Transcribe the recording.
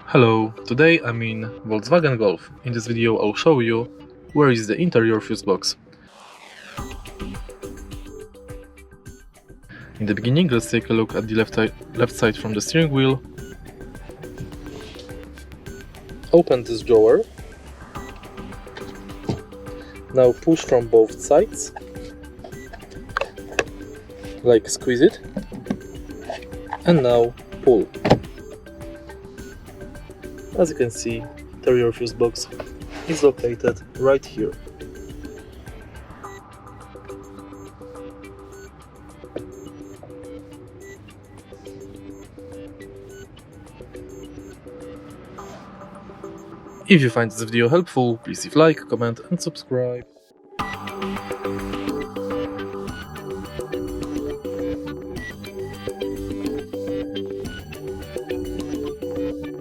Hello, today I'm in Volkswagen Golf. In this video I'll show you where is the interior fuse box. In the beginning, let's take a look at the left side from the steering wheel. Open this drawer. Now push from both sides, like squeeze it, and now pull. As you can see, interior fuse box is located right here. If you find this video helpful, please leave like, comment and subscribe.